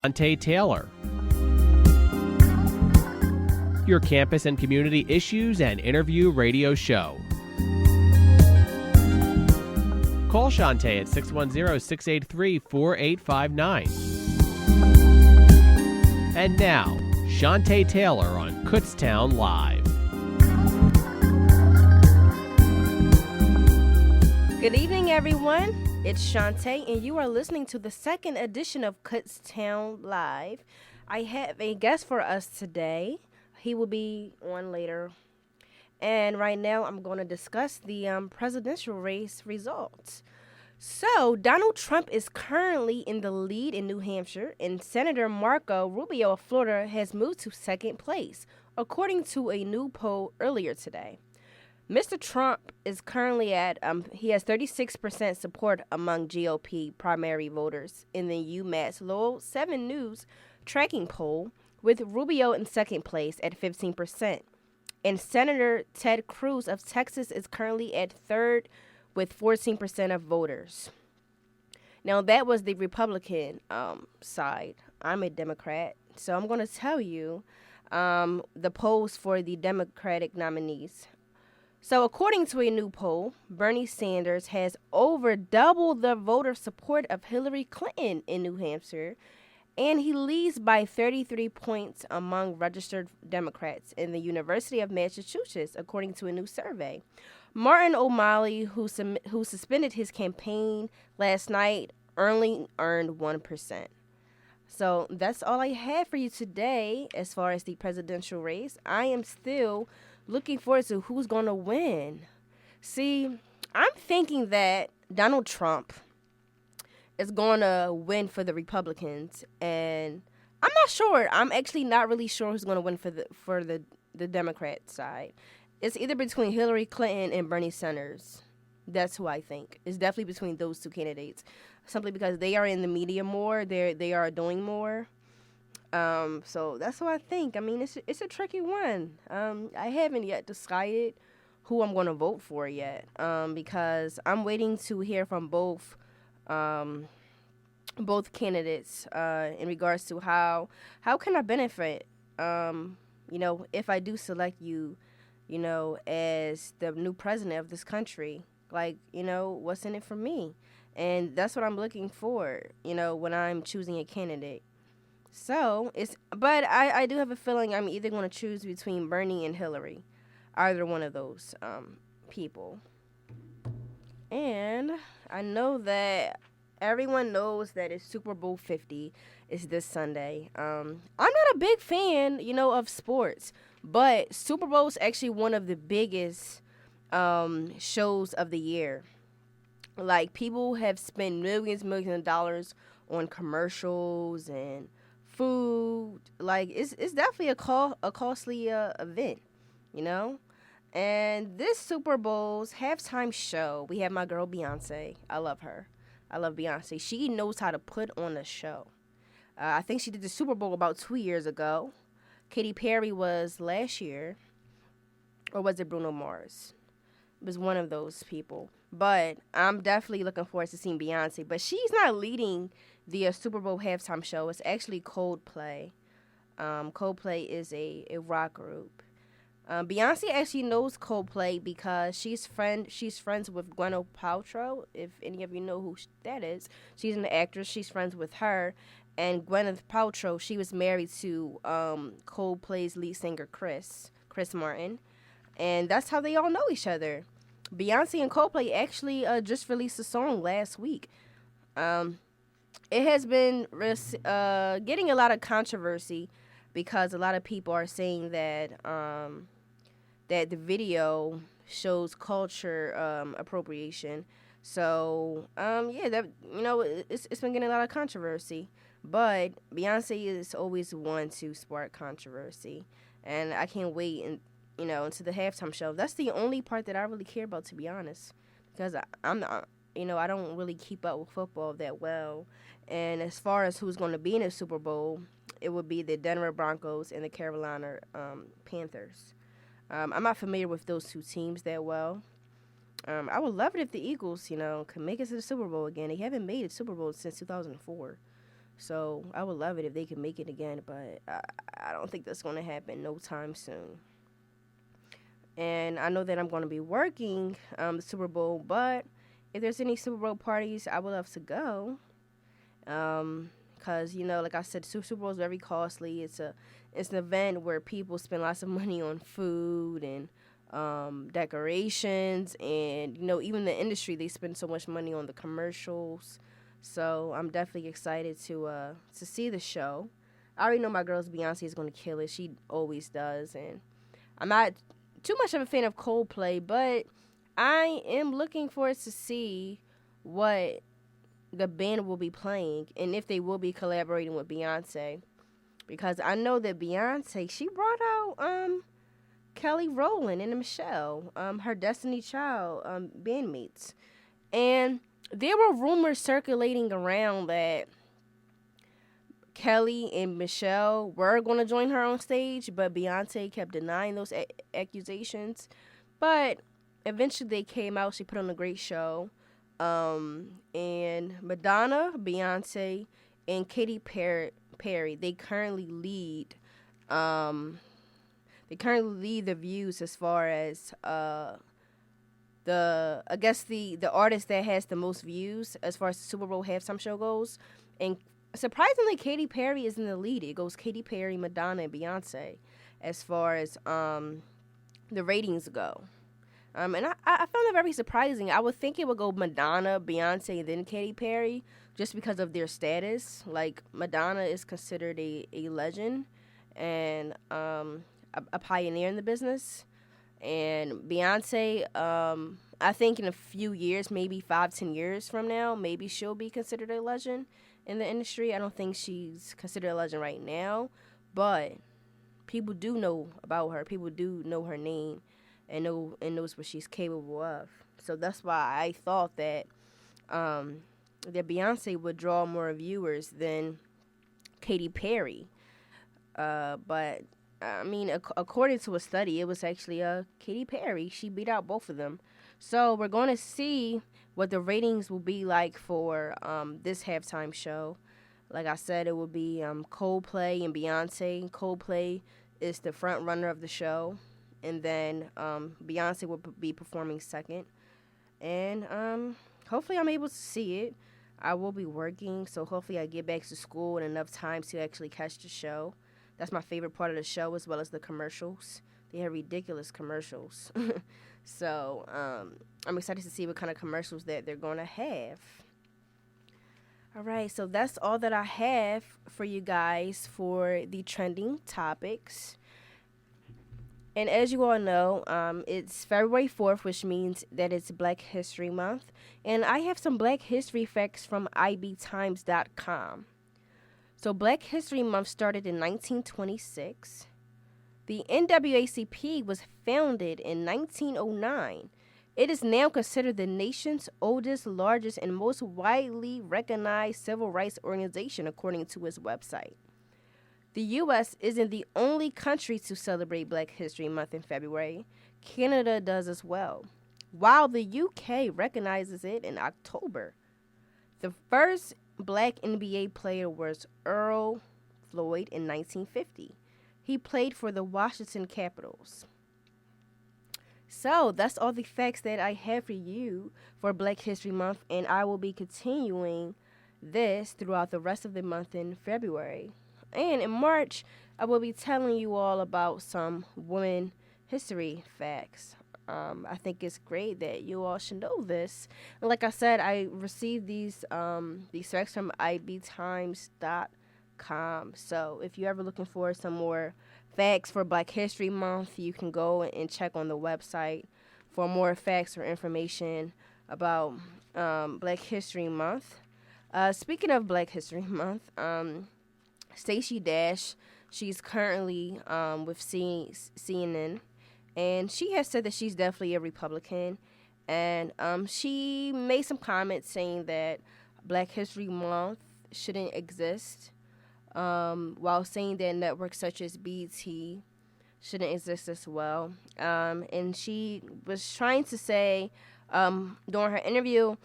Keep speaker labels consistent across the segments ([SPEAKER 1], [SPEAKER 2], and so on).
[SPEAKER 1] Shante Taylor. Your campus and community issues and interview radio show. Call Shante at 610-683-4859. And now, Shante Taylor on Kutztown Live.
[SPEAKER 2] Good evening, everyone. It's Shante, and you are listening to the second edition of Kutztown Live. I have a guest for us today. He will be on later. And right now, I'm going to discuss the presidential race results. So, Donald Trump is currently in the lead in New Hampshire, and Senator Marco Rubio of Florida has moved to second place, according to a new poll earlier today. Mr. Trump is currently he has 36% support among GOP primary voters in the UMass Lowell 7 News tracking poll, with Rubio in second place at 15%. And Senator Ted Cruz of Texas is currently at third with 14% of voters. Now, that was the Republican side. I'm a Democrat, so I'm going to tell you the polls for the Democratic nominees. So, according to a new poll, Bernie Sanders has over double the voter support of Hillary Clinton in New Hampshire, and he leads by 33 points among registered Democrats in the University of Massachusetts, according to a new survey. Martin O'Malley, who suspended his campaign last night, only earned 1%. So that's all I have for you today as far as the presidential race. I am still looking forward to who's going to win. See, I'm thinking that Donald Trump is going to win for the Republicans, and I'm not sure. I'm actually not really sure who's going to win for the Democrat side. It's either between Hillary Clinton and Bernie Sanders. That's who I think. It's definitely between those two candidates, simply because they are in the media more. They are doing more. So that's what I think. I mean, it's a tricky one. I haven't yet decided who I'm going to vote for yet, because I'm waiting to hear from both candidates in regards to how can I benefit, if I do select you, as the new president of this country. Like, what's in it for me? And that's what I'm looking for, when I'm choosing a candidate. So, but I do have a feeling I'm either going to choose between Bernie and Hillary, either one of those people. And I know that everyone knows that it's Super Bowl 50 is this Sunday. I'm not a big fan, of sports, but Super Bowl is actually one of the biggest shows of the year. Like, people have spent millions of dollars on commercials and food. Like, it's definitely a costly event, And this Super Bowl's halftime show, we have my girl Beyonce. I love her. I love Beyonce. She knows how to put on a show. I think she did the Super Bowl about 2 years ago. Katy Perry was last year. Or was it Bruno Mars? It was one of those people. But I'm definitely looking forward to seeing Beyonce. But she's not leading the Super Bowl halftime show. It's actually Coldplay. Coldplay is a rock group. Beyonce actually knows Coldplay because she's friends with Gwyneth Paltrow. If any of you know who that is, she's an actress. She's friends with her. And Gwyneth Paltrow, she was married to Coldplay's lead singer Chris Martin. And that's how they all know each other. Beyonce and Coldplay actually just released a song last week. It has been getting a lot of controversy because a lot of people are saying that that the video shows culture appropriation. So it's been getting a lot of controversy. But Beyonce is always one to spark controversy, and I can't wait into the halftime show. That's the only part that I really care about, to be honest, because I'm not. I don't really keep up with football that well. And as far as who's going to be in the Super Bowl, it would be the Denver Broncos and the Carolina Panthers. I'm not familiar with those two teams that well. I would love it if the Eagles, could make it to the Super Bowl again. They haven't made a Super Bowl since 2004. So I would love it if they could make it again, but I don't think that's going to happen no time soon. And I know that I'm going to be working the Super Bowl, but if there's any Super Bowl parties, I would love to go. Because like I said, Super Bowl is very costly. It's an event where people spend lots of money on food and decorations, and even the industry, they spend so much money on the commercials. So I'm definitely excited to see the show. I already know my girl's Beyonce is going to kill it. She always does, and I'm not too much of a fan of Coldplay, but I am looking forward to see what the band will be playing and if they will be collaborating with Beyonce, because I know that Beyonce, she brought out Kelly Rowland and Michelle, her Destiny Child bandmates, and there were rumors circulating around that Kelly and Michelle were going to join her on stage, but Beyonce kept denying those accusations. But eventually they came out. She put on a great show. And Madonna, Beyonce, and Katy Perry, they currently lead the views as far as the artist that has the most views as far as the Super Bowl halftime show goes. And surprisingly, Katy Perry is in the lead. It goes Katy Perry, Madonna, and Beyonce as far as the ratings go. And I found that very surprising. I would think it would go Madonna, Beyonce, and then Katy Perry just because of their status. Like, Madonna is considered a legend and a pioneer in the business. And Beyonce, I think in a few years, maybe 5-10 years from now, maybe she'll be considered a legend in the industry. I don't think she's considered a legend right now, but people do know about her. People do know her name and knows what she's capable of. So that's why I thought that that Beyonce would draw more viewers than Katy Perry. But I mean, according to a study, it was actually Katy Perry. She beat out both of them. So we're going to see what the ratings will be like for this halftime show. Like I said, it will be Coldplay and Beyonce. Coldplay is the front runner of the show, and then Beyonce will be performing second. And hopefully I'm able to see it. I will be working, so hopefully I get back to school in enough time to actually catch the show. That's my favorite part of the show, as well as the commercials. They have ridiculous commercials. So I'm excited to see what kind of commercials that they're going to have. All right, so that's all that I have for you guys for the trending topics. And as you all know, it's February 4th, which means that it's Black History Month. And I have some Black History facts from ibtimes.com. So Black History Month started in 1926. The NAACP was founded in 1909. It is now considered the nation's oldest, largest, and most widely recognized civil rights organization, according to its website. The U.S. isn't the only country to celebrate Black History Month in February. Canada does as well, while the U.K. recognizes it in October. The first Black NBA player was Earl Floyd in 1950. He played for the Washington Capitals. So that's all the facts that I have for you for Black History Month, and I will be continuing this throughout the rest of the month in February. And in March, I will be telling you all about some women history facts. I think it's great that you all should know this. And like I said, I received these facts from ibtimes.com. So if you're ever looking for some more facts for Black History Month, you can go and check on the website for more facts or information about Black History Month. Speaking of Black History Month, Stacey Dash, she's currently with CNN, and she has said that she's definitely a Republican, and she made some comments saying that Black History Month shouldn't exist, while saying that networks such as BET shouldn't exist as well. And she was trying to say during her interview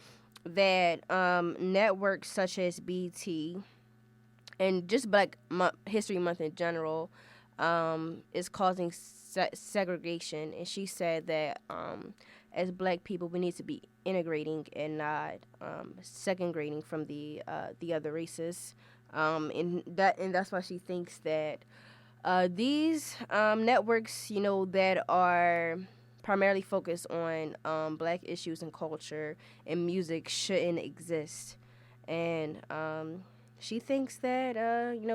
[SPEAKER 2] that networks such as BET and just Black History Month in general is causing segregation. And she said that as Black people, we need to be integrating and not segregating from the other races. And that's why she thinks that these networks, that are primarily focused on Black issues and culture and music shouldn't exist. And she thinks that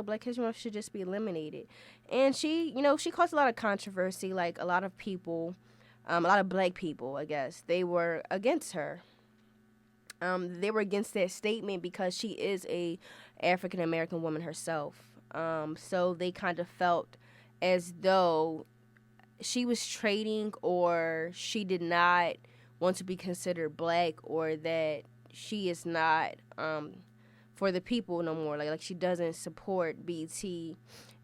[SPEAKER 2] Black History Month should just be eliminated. And she caused a lot of controversy. Like a lot of people, a lot of Black people, I guess, they were against her. They were against that statement because she is a African American woman herself. So they kind of felt as though she was trading, or she did not want to be considered Black, or that she is not for the people no more. Like she doesn't support BT.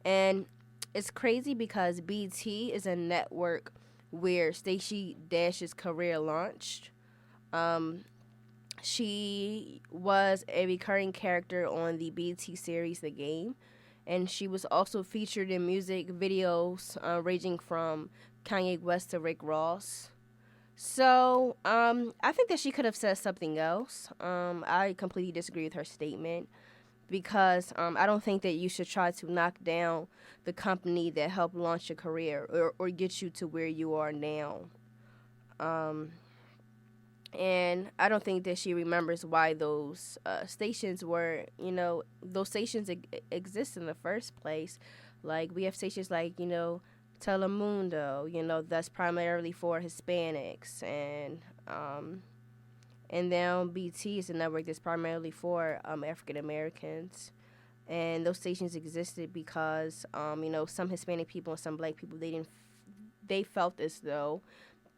[SPEAKER 2] And it's crazy because BT is a network where Stacey Dash's career launched. She was a recurring character on the BT series The Game, and she was also featured in music videos ranging from Kanye West to Rick Ross. So I think that she could have said something else. I completely disagree with her statement because I don't think that you should try to knock down the company that helped launch your career or get you to where you are now. And I don't think that she remembers why those stations were, those stations exist in the first place. Like, we have stations like, Telemundo, that's primarily for Hispanics. And then BT is a network that's primarily for African Americans. And those stations existed because, some Hispanic people and some Black people, they felt as though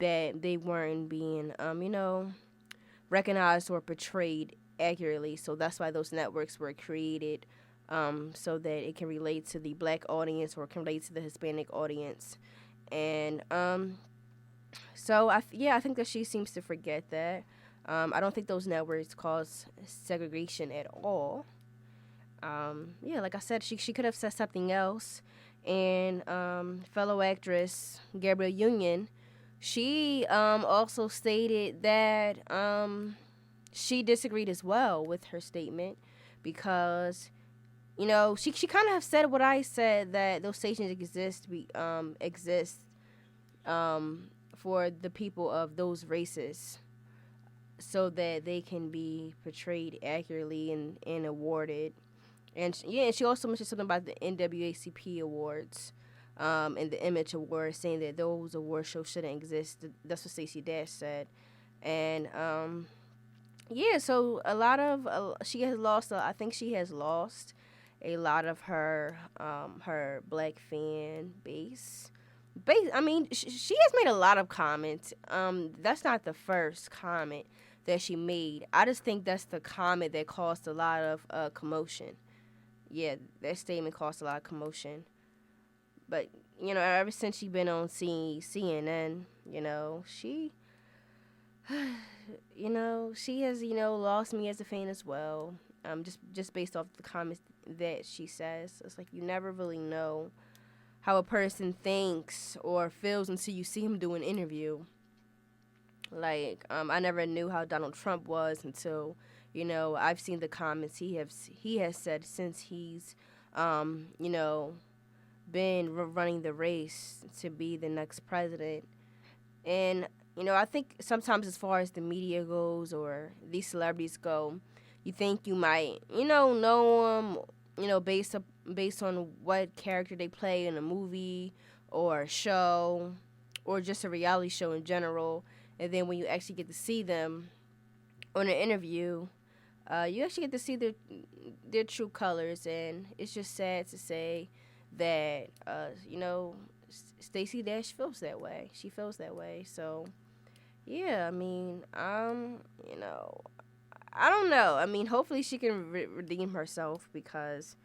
[SPEAKER 2] that they weren't being, recognized or portrayed accurately. So that's why those networks were created, so that it can relate to the Black audience or can relate to the Hispanic audience. And so I think that she seems to forget that. I don't think those networks cause segregation at all. Like I said, she could have said something else. And fellow actress Gabrielle Union, she also stated that she disagreed as well with her statement because, she kind of said what I said, that those stations exist for the people of those races so that they can be portrayed accurately and awarded. And she also mentioned something about the NAACP awards. And the Image Awards, saying that those award shows shouldn't exist. That's what Stacey Dash said. And so a lot of she has lost. I think she has lost a lot of her Black fan base. I mean, she has made a lot of comments. That's not the first comment that she made. I just think that's the comment that caused a lot of commotion. Yeah, that statement caused a lot of commotion. But, ever since she been on CNN, she, she has, lost me as a fan as well. Just based off the comments that she says. It's like you never really know how a person thinks or feels until you see him do an interview. Like, I never knew how Donald Trump was until, I've seen the comments he has said since he's, been running the race to be the next president. And, I think sometimes as far as the media goes or these celebrities go, you think you might, know them, based on what character they play in a movie or a show or just a reality show in general. And then when you actually get to see them on an interview, you actually get to see their true colors. And it's just sad to say that, Stacey Dash feels that way. She feels that way. So, yeah, I mean, I don't know. I mean, hopefully she can redeem herself because,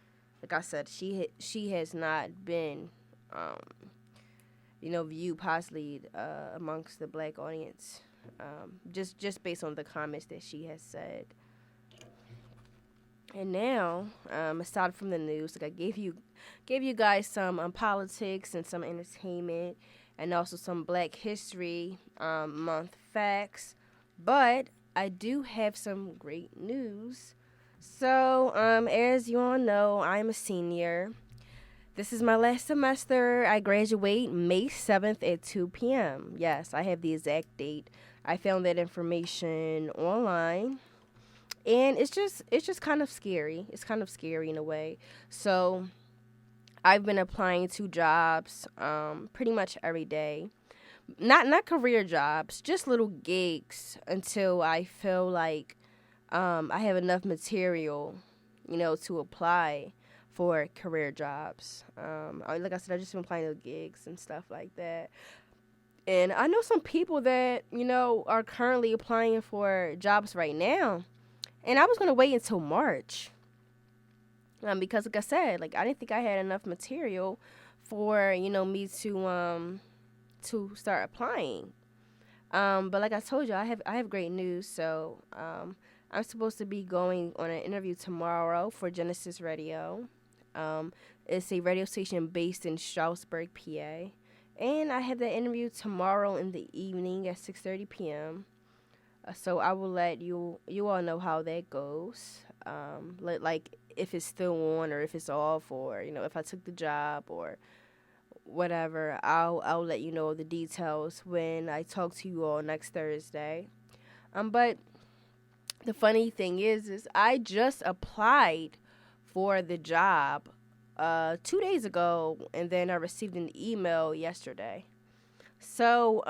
[SPEAKER 2] like I said, she has not been, viewed positively amongst the Black audience, just based on the comments that she has said. And now, aside from the news, like I gave you guys some politics and some entertainment, and also some Black History Month facts. But I do have some great news. So, as you all know, I'm a senior. This is my last semester. I graduate May 7th at 2 p.m. Yes, I have the exact date. I found that information online. And it's just kind of scary. It's kind of scary in a way. So, I've been applying to jobs pretty much every day. Not career jobs, just little gigs until I feel like I have enough material, to apply for career jobs. Like I said, I've just been applying to gigs and stuff like that. And I know some people that, are currently applying for jobs right now. And I was going to wait until March. Because like I said, like I didn't think I had enough material for, me to start applying. But like I told you, I have great news. So I'm supposed to be going on an interview tomorrow for Genesis Radio. It's a radio station based in Stroudsburg, PA. And I have that interview tomorrow in the evening at 6:30 p.m. So I will let you all know how that goes. Like if it's still on or if it's off, or if I took the job or whatever. I'll let you know the details when I talk to you all next Thursday. But the funny thing is I just applied for the job 2 days ago, and then I received an email yesterday. So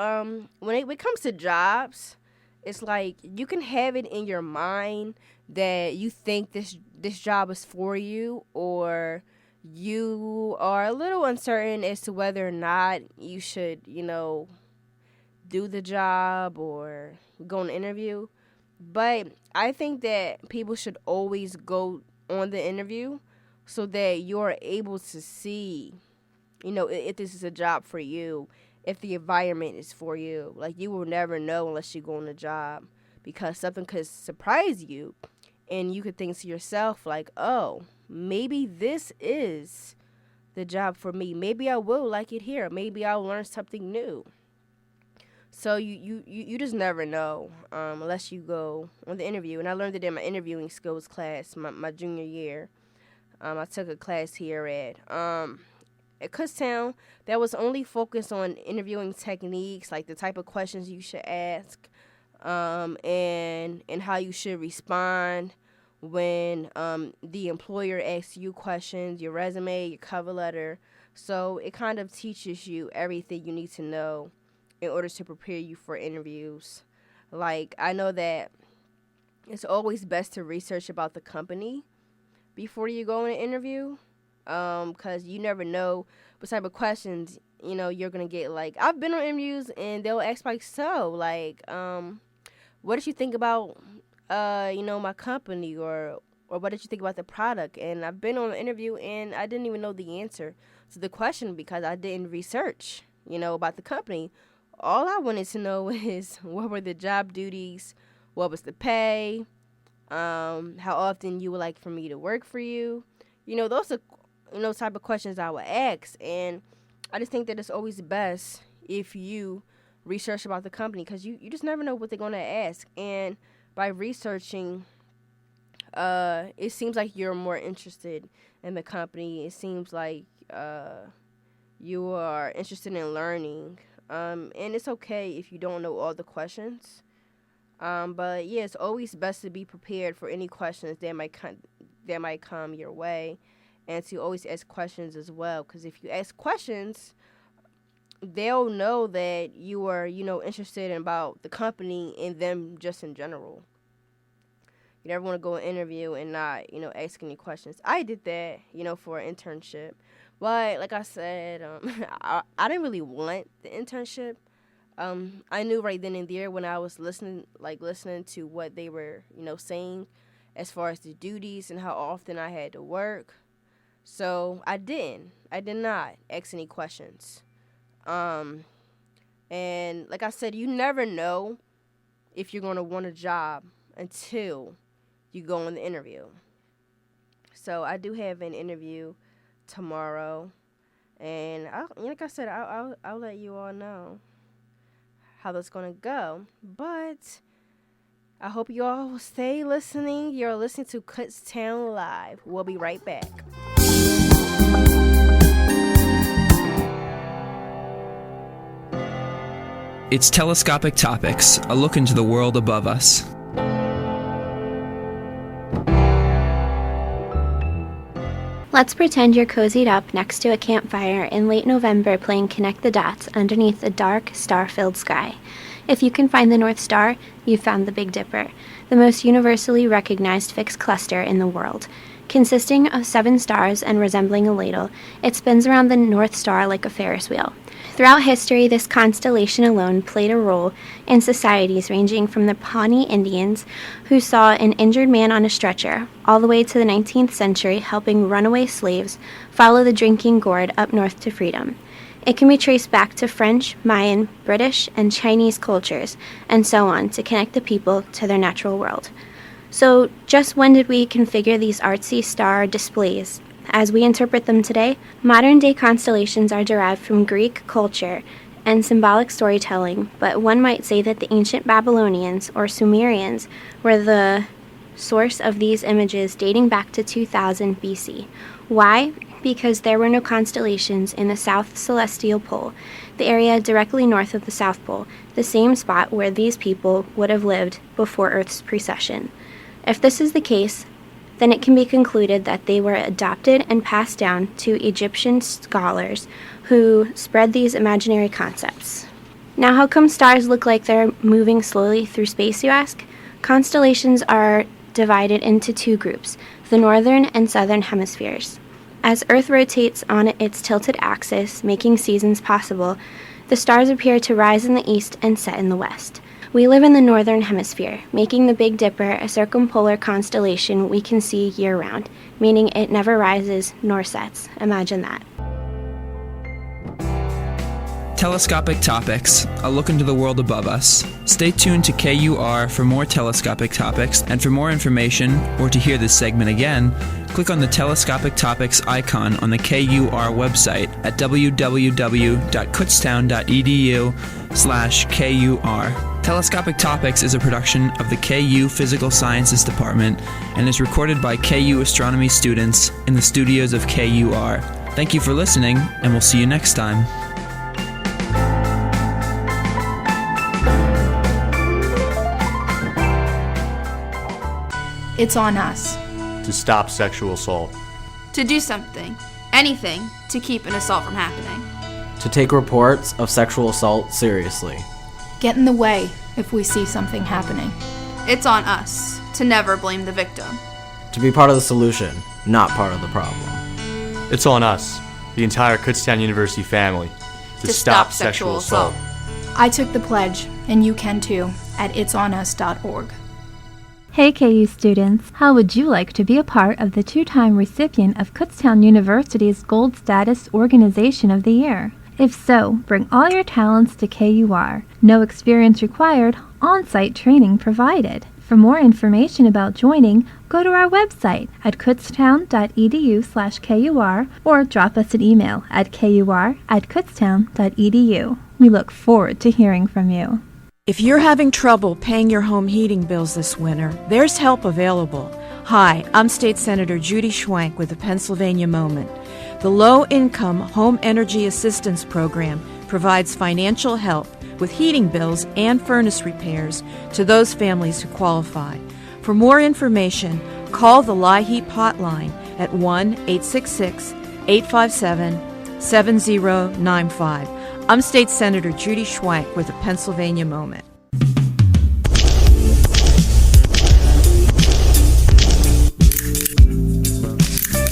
[SPEAKER 2] when it comes to jobs, it's like you can have it in your mind that you think this job is for you, or you are a little uncertain as to whether or not you should, do the job or go on an interview. But I think that people should always go on the interview so that you're able to see, if this is a job for you, if the environment is for you. Like, you will never know unless you go on the job, because something could surprise you and you could think to yourself like, oh, maybe this is the job for me. Maybe I will like it here. Maybe I'll learn something new. So you just never know unless you go on the interview. And I learned it in my interviewing skills class my junior year. I took a class here at Kutztown that was only focused on interviewing techniques, like the type of questions you should ask, and how you should respond when the employer asks you questions, your resume, your cover letter. So it kind of teaches you everything you need to know in order to prepare you for interviews. Like, I know that it's always best to research about the company before you go in an interview, because you never know what type of questions, you're going to get. Like, I've been on interviews and they'll ask, like, what did you think about, my company, or what did you think about the product? And I've been on an interview and I didn't even know the answer to the question because I didn't research, about the company. All I wanted to know is what were the job duties, what was the pay, how often you would like for me to work for you. Those are, type of questions I would ask. And I just think that it's always best if you research about the company, because you just never know what they're going to ask. And by researching, it seems like you're more interested in the company. It seems like you are interested in learning. And it's okay if you don't know all the questions. But yeah, it's always best to be prepared for any questions that might come your way, and to always ask questions as well. Because if you ask questions, they'll know that you are, interested in about the company and them just in general. You never want to go an interview and not, ask any questions. I did that, for an internship. But like I said, I didn't really want the internship. I knew right then and there when I was listening to what they were, saying as far as the duties and how often I had to work. So I did not ask any questions. And like I said, you never know if you're going to want a job until you go in the interview. So I do have an interview tomorrow, and like I said, I'll let you all know how that's gonna go. But I hope you all will stay listening. You're listening to Kutztown Live. We'll be right back.
[SPEAKER 3] It's Telescopic Topics, a look into the world above us.
[SPEAKER 4] Let's pretend you're cozied up next to a campfire in late November playing Connect the Dots underneath a dark, star-filled sky. If you can find the North Star, you've found the Big Dipper, the most universally recognized fixed cluster in the world. Consisting of 7 stars and resembling a ladle, it spins around the North Star like a Ferris wheel. Throughout history, this constellation alone played a role in societies ranging from the Pawnee Indians, who saw an injured man on a stretcher, all the way to the 19th century helping runaway slaves follow the drinking gourd up north to freedom. It can be traced back to French, Mayan, British, and Chinese cultures, and so on, to connect the people to their natural world. So, just when did we configure these artsy star displays? As we interpret them today, modern-day constellations are derived from Greek culture and symbolic storytelling, but one might say that the ancient Babylonians or Sumerians were the source of these images dating back to 2000 BC. Why? Because there were no constellations in the South Celestial Pole, the area directly north of the South Pole, the same spot where these people would have lived before Earth's precession. If this is the case, then it can be concluded that they were adopted and passed down to Egyptian scholars who spread these imaginary concepts. Now, how come stars look like they're moving slowly through space, you ask? Constellations are divided into 2 groups, the northern and southern hemispheres. As Earth rotates on its tilted axis, making seasons possible, the stars appear to rise in the east and set in the west. We live in the northern hemisphere, making the Big Dipper a circumpolar constellation we can see year-round, meaning it never rises nor sets. Imagine that.
[SPEAKER 3] Telescopic Topics, a look into the world above us. Stay tuned to KUR for more telescopic topics, and for more information, or to hear this segment again, click on the Telescopic Topics icon on the KUR website at www.kutztown.edu/KUR. Telescopic Topics is a production of the KU Physical Sciences Department and is recorded by KU astronomy students in the studios of KUR. Thank you for listening, and we'll see you next time.
[SPEAKER 5] It's on us.
[SPEAKER 6] To stop sexual assault.
[SPEAKER 7] To do something, anything, to keep an assault from happening.
[SPEAKER 8] To take reports of sexual assault seriously.
[SPEAKER 5] Get in the way if we see something happening.
[SPEAKER 7] It's on us to never blame the victim.
[SPEAKER 8] To be part of the solution, not part of the problem.
[SPEAKER 6] It's on us, the entire Kutztown University family, to stop sexual assault.
[SPEAKER 5] I took the pledge, and you can too, at itsonus.org.
[SPEAKER 9] Hey KU students, how would you like to be a part of the 2-time recipient of Kutztown University's Gold Status Organization of the Year? If so, bring all your talents to KUR. No experience required, on-site training provided. For more information about joining, go to our website at kutztown.edu/KUR or drop us an email at kur@kutztown.edu. We look forward to hearing from you.
[SPEAKER 10] If you're having trouble paying your home heating bills this winter, there's help available. Hi, I'm State Senator Judy Schwank with the Pennsylvania Moment. The Low-Income Home Energy Assistance Program provides financial help with heating bills and furnace repairs to those families who qualify. For more information, call the LIHEAP hotline at 1-866-857-7095. I'm State Senator Judy Schwank with the Pennsylvania Moment.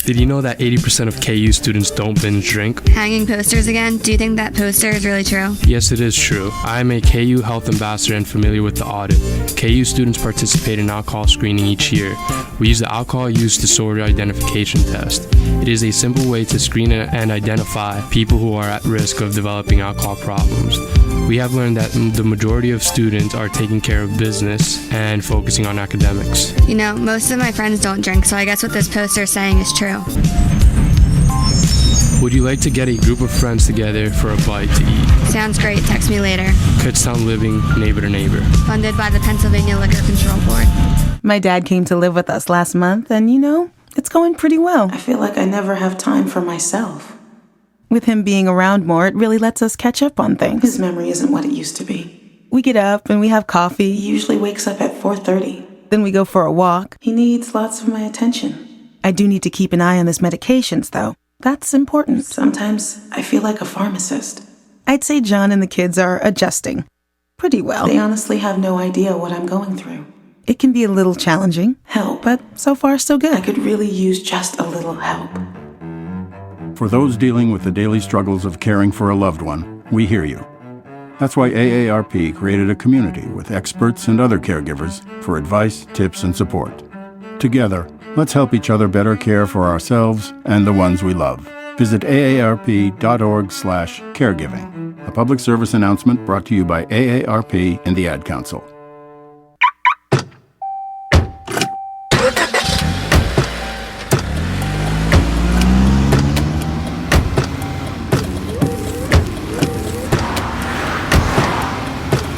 [SPEAKER 11] Did you know that 80% of KU students don't binge drink?
[SPEAKER 12] Hanging posters again? Do you think that poster is really true?
[SPEAKER 11] Yes, it is true. I am a KU health ambassador and familiar with the audit. KU students participate in alcohol screening each year. We use the Alcohol Use Disorder Identification Test. It is a simple way to screen and identify people who are at risk of developing alcohol problems. we have learned that the majority of students are taking care of business and focusing on academics.
[SPEAKER 12] You know, most of my friends don't drink, so I guess what this poster is saying is true.
[SPEAKER 11] Would you like to get a group of friends together for a bite to eat?
[SPEAKER 12] Sounds great. Text me later.
[SPEAKER 11] Kutztown Living, neighbor to neighbor.
[SPEAKER 12] Funded by the Pennsylvania Liquor Control Board.
[SPEAKER 13] My dad came to live with us last month, and it's going pretty well. I feel like I never have time for myself. With him being around more, it really lets us catch up on things. His memory isn't what it used to be. We get up and we have coffee. He usually wakes up at 4:30. Then we go for a walk. He needs lots of my attention. I do need to keep an eye on his medications, though. That's important. Sometimes I feel like a pharmacist. I'd say John and the kids are adjusting pretty well. They honestly have no idea what I'm going through. It can be a little challenging, but so far so good. I could really use just a little help.
[SPEAKER 14] For those dealing with the daily struggles of caring for a loved one, we hear you. That's why AARP created a community with experts and other caregivers for advice, tips, and support. Together, let's help each other better care for ourselves and the ones we love. Visit aarp.org/caregiving. A public service announcement brought to you by AARP and the Ad Council.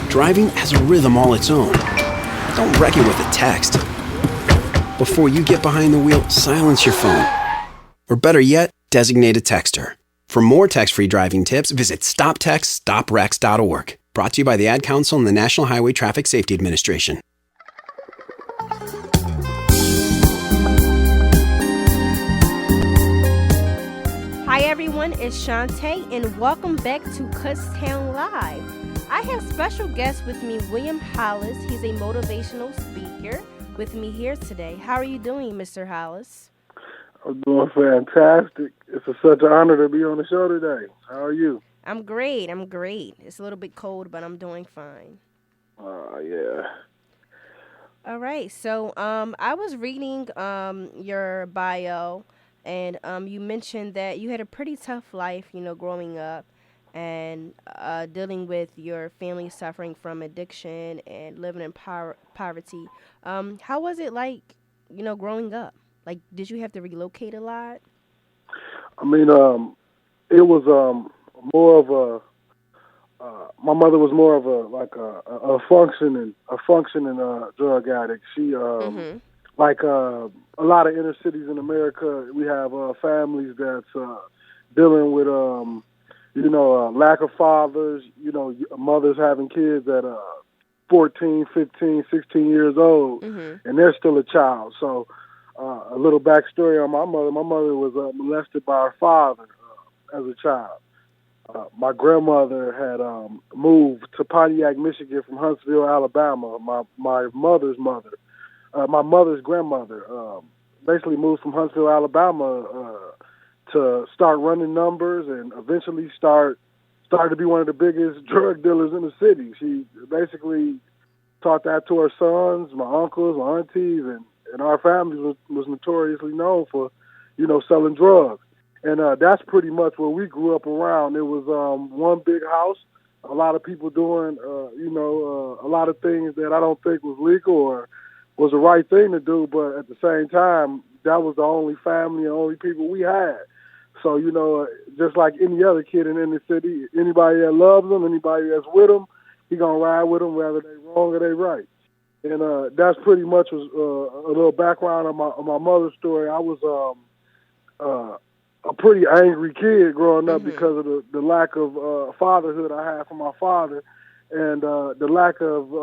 [SPEAKER 15] Driving has a rhythm all its own. Don't wreck it with a text. Before you get behind the wheel, silence your phone. Or better yet, designate a texter. For more text-free driving tips, visit stoptextstoprex.org. Brought to you by the Ad Council and the National Highway Traffic Safety Administration.
[SPEAKER 2] Hi everyone, it's Shantae and welcome back to Kutztown Live. I have special guest with me, William Hollis. He's a motivational speaker with me here today. How are you doing, Mr. Hollis?
[SPEAKER 16] I'm doing fantastic. It's such an honor to be on the show today. How are you?
[SPEAKER 2] I'm great. It's a little bit cold, but I'm doing fine.
[SPEAKER 16] Yeah.
[SPEAKER 2] All right. So I was reading your bio, and you mentioned that you had a pretty tough life, growing up and dealing with your family suffering from addiction and living in poverty. How was it like, growing up? Like, did you have to relocate a lot?
[SPEAKER 16] I mean, it was more of a. My mother was more of a functioning drug addict. She like a lot of inner cities in America, we have families that's dealing with lack of fathers. Mothers having kids at 14, 15, 16 years old, and they're still a child. So. A little backstory on my mother. My mother was molested by her father as a child. My grandmother had moved to Pontiac, Michigan from Huntsville, Alabama. My mother's mother, my mother's grandmother, basically moved from Huntsville, Alabama to start running numbers and eventually started to be one of the biggest drug dealers in the city. She basically taught that to her sons, my uncles, my aunties, and our family was notoriously known for, selling drugs. And that's pretty much what we grew up around. It was one big house, a lot of people doing, a lot of things that I don't think was legal or was the right thing to do. But at the same time, that was the only family and only people we had. So, just like any other kid in the city, anybody that loves them, anybody that's with them, he going to ride with them whether they wrong or they right. And that's pretty much was a little background on my mother's story. I was a pretty angry kid growing up because of the lack of fatherhood I had from my father and the lack of,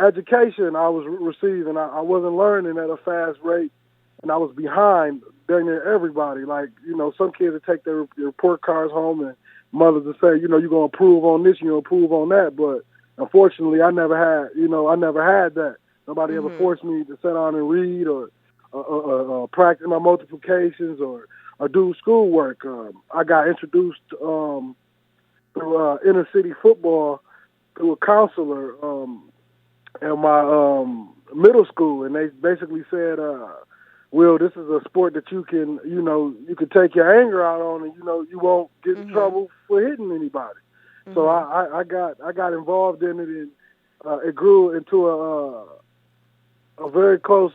[SPEAKER 16] education I was receiving. I wasn't learning at a fast rate, and I was behind dang near everybody. Like, some kids would take their report cards home and mothers would say, you're going to improve on this, you're going to improve on that, but unfortunately, I never had that. Nobody ever forced me to sit down and read or practice my multiplications or do schoolwork. I got introduced through inner city football through a counselor at my middle school, and they basically said, "Will, this is a sport that you can, you can take your anger out on, and you won't get in trouble for hitting anybody." So I got involved in it, and it grew into a very close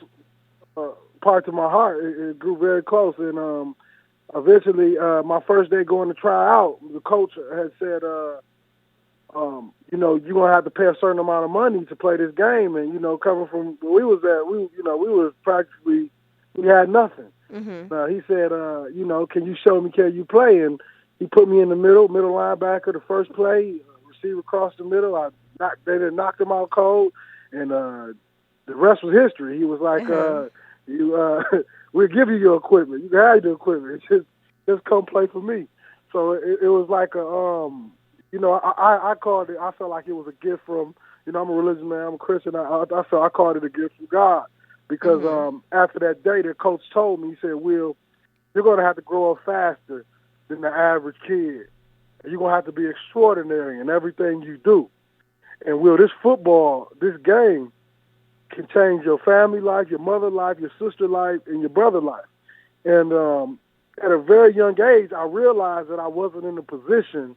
[SPEAKER 16] part to my heart. It grew very close, and eventually, my first day going to try out, the coach had said, you're gonna have to pay a certain amount of money to play this game, and coming from where we was at, we was practically, we had nothing. He said, can you show me, can you play? And he put me in the middle linebacker. The first play, receiver across the middle. They done knocked him out cold, and the rest was history. He was like, we'll give you your equipment. You can have your equipment. Just come play for me. So it was like I called it. I felt like it was a gift from. I'm a religious man. I'm a Christian. I called it a gift from God because after that day, the coach told me, he said, "Will, you're going to have to grow up faster than the average kid. And you're going to have to be extraordinary in everything you do. And Will, this game can change your family life, your mother life, your sister life, and your brother life." And at a very young age, I realized that I wasn't in a position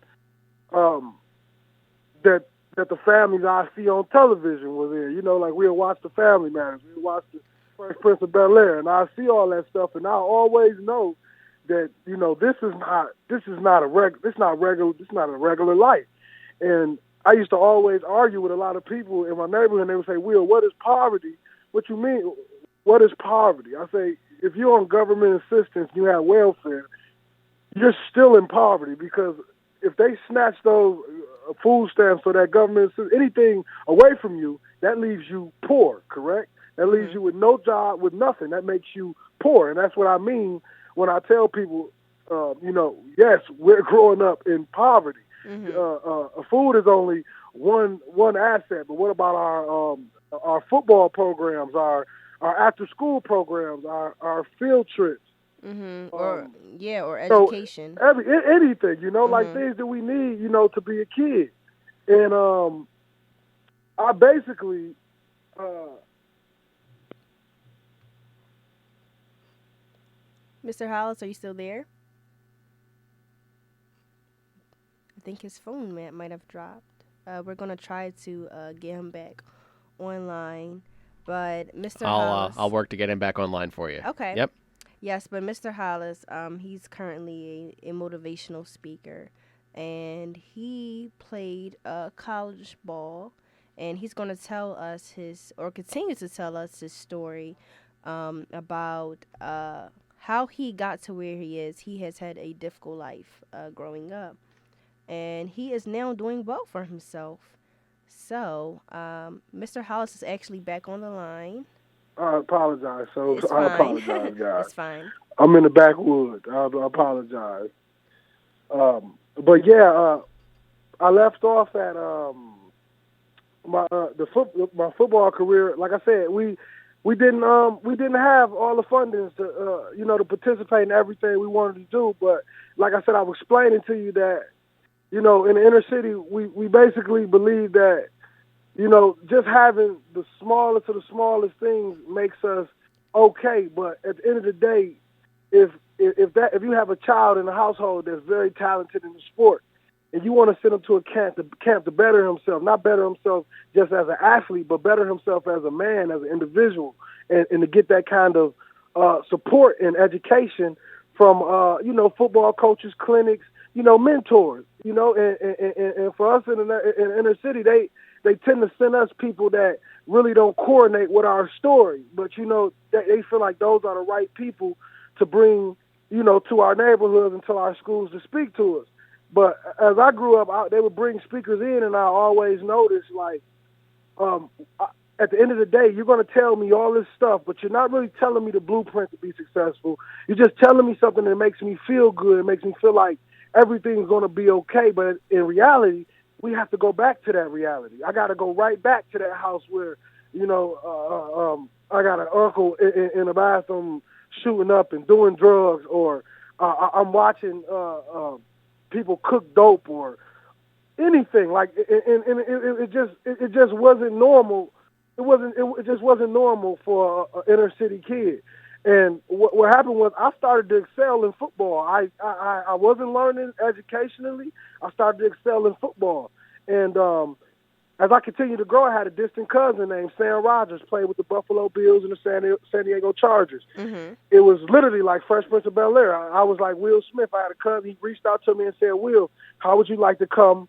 [SPEAKER 16] that the families I see on television was in. Like we'll watch the Family Matters, we'll watch the Fresh Prince of Bel-Air, and I see all that stuff, and I always know that this is not a regular life. And I used to always argue with a lot of people in my neighborhood, and they would say, "Will, what is poverty?" "What you mean? What is poverty?" I say, if you're on government assistance, you have welfare, you're still in poverty, because if they snatch those food stamps or that government assistance, anything away from you, that leaves you poor, correct? That leaves you with no job, with nothing. That makes you poor, and that's what I mean when I tell people, yes, we're growing up in poverty. Food is only one asset, but what about our football programs, our after school programs, our field trips,
[SPEAKER 2] or education,
[SPEAKER 16] anything, like things that we need, to be a kid. And I basically
[SPEAKER 2] Mr. Hollis, are you still there? I think his phone might have dropped. We're going to try to get him back online. But Mr. Hollis...
[SPEAKER 1] I'll work to get him back online for you.
[SPEAKER 2] Okay.
[SPEAKER 1] Yep.
[SPEAKER 2] Yes, but Mr. Hollis, he's currently a motivational speaker. And he played college ball. And he's going to tell us continue to tell us his story about... how he got to where he is. He has had a difficult life growing up. And he is now doing well for himself. So, Mr. Hollis is actually back on the line.
[SPEAKER 16] I apologize. I apologize, guys.
[SPEAKER 2] It's fine.
[SPEAKER 16] I'm in the backwoods. I apologize. But yeah, I left off at my football career. Like I said, we didn't have all the fundings to to participate in everything we wanted to do. But like I said, I was explaining to you that in the inner city we basically believe that just having the smallest of the smallest things makes us okay. But at the end of the day, if you have a child in a household that's very talented in the sport, and you want to send him to a camp to better himself, not better himself just as an athlete, but better himself as a man, as an individual, and to get that kind of support and education from, football coaches, clinics, mentors, and for us in the inner city, they tend to send us people that really don't coordinate with our story, but, they feel like those are the right people to bring, to our neighborhoods and to our schools to speak to us. But as I grew up, they would bring speakers in, and I always noticed, at the end of the day, you're going to tell me all this stuff, but you're not really telling me the blueprint to be successful. You're just telling me something that makes me feel good. It makes me feel like everything's going to be okay. But in reality, we have to go back to that reality. I got to go right back to that house where, I got an uncle in the bathroom shooting up and doing drugs, or I'm watching people cook dope or anything. It just wasn't normal. It just wasn't normal for an inner city kid. And what happened was I started to excel in football. I wasn't learning educationally. I started to excel in football. And as I continued to grow, I had a distant cousin named Sam Rogers, played with the Buffalo Bills and the San Diego Chargers.
[SPEAKER 2] Mm-hmm.
[SPEAKER 16] It was literally like Fresh Prince of Bel-Air. I was like Will Smith. I had a cousin. He reached out to me and said, Will, how would you like to come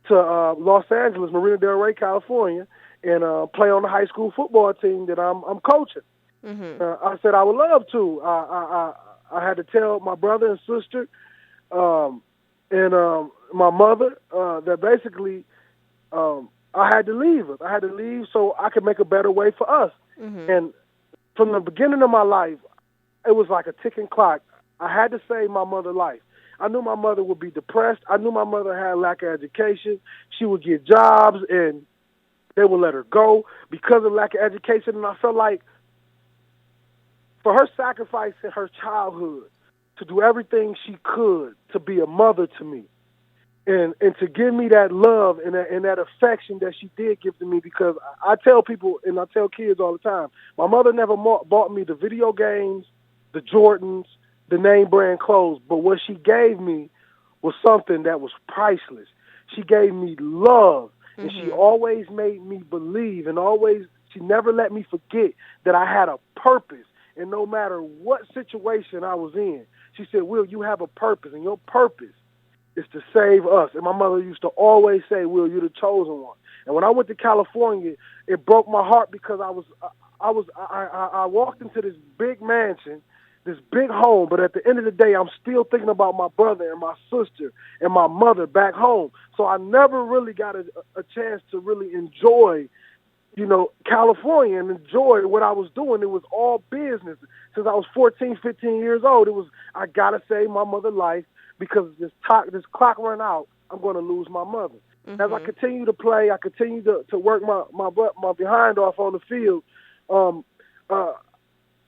[SPEAKER 16] to Los Angeles, Marina Del Rey, California, and play on the high school football team that I'm coaching?
[SPEAKER 2] Mm-hmm.
[SPEAKER 16] I said I would love to. I had to tell my brother and sister and my mother that basically I had to leave us. I had to leave so I could make a better way for us.
[SPEAKER 2] Mm-hmm.
[SPEAKER 16] And from the beginning of my life, it was like a ticking clock. I had to save my mother's life. I knew my mother would be depressed. I knew my mother had lack of education. She would get jobs, and they would let her go because of lack of education. And I felt like for her sacrifice in her childhood to do everything she could to be a mother to me, and to give me that love and that affection that she did give to me, because I tell people and I tell kids all the time, my mother never bought me the video games, the Jordans, the name brand clothes, but what she gave me was something that was priceless. She gave me love, and she always made me believe, and she never let me forget that I had a purpose. And no matter what situation I was in, she said, Will, you have a purpose, and your purpose is to save us. And my mother used to always say, Will, you're the chosen one. And when I went to California, it broke my heart because I walked into this big mansion, this big home, but at the end of the day, I'm still thinking about my brother and my sister and my mother back home. So I never really got a chance to really enjoy, California and enjoy what I was doing. It was all business. Since I was 14, 15 years old, I got to save my mother's life because this clock run out, I'm going to lose my mother.
[SPEAKER 2] Mm-hmm.
[SPEAKER 16] As I continue to play, I continue to work my behind off on the field.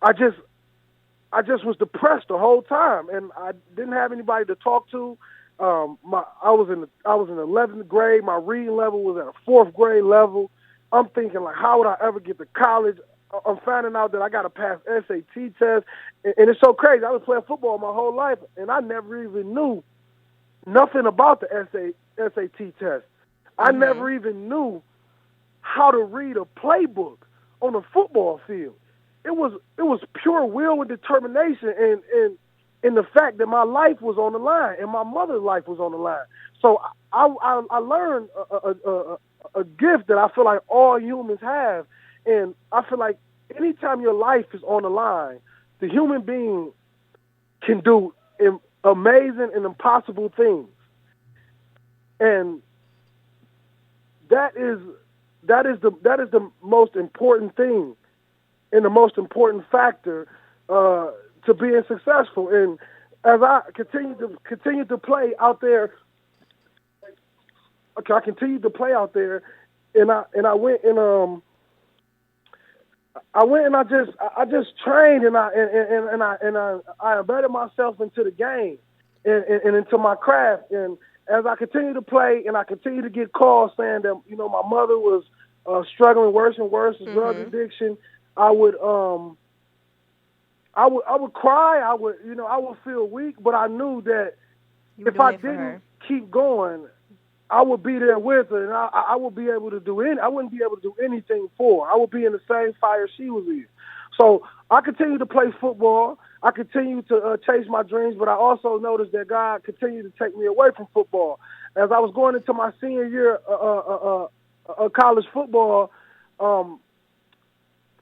[SPEAKER 16] I just was depressed the whole time, and I didn't have anybody to talk to. I was in 11th grade. My reading level was at a 4th grade level. I'm thinking, like, how would I ever get to college? I'm finding out that I got to pass SAT tests, and it's so crazy. I was playing football my whole life, and I never even knew nothing about the SAT test. I never even knew how to read a playbook on a football field. It was pure will and determination, and the fact that my life was on the line and my mother's life was on the line. So I learned a gift that I feel like all humans have, and I feel like anytime your life is on the line, the human being can do amazing and impossible things, and that is the most important thing and the most important factor to being successful. And as I continue to play out there, I continued to play out there, and I went and I just trained and I embedded myself into the game and into my craft. And as I continued to play and I continued to get calls saying that my mother was struggling worse and worse with drug addiction, I would cry. I would feel weak, but I knew that if I didn't keep going, I would be there with her, and I would be able to do I wouldn't be able to do anything for her. I would be in the same fire she was in. So I continued to play football. I continued to chase my dreams, but I also noticed that God continued to take me away from football. As I was going into my senior year of college football,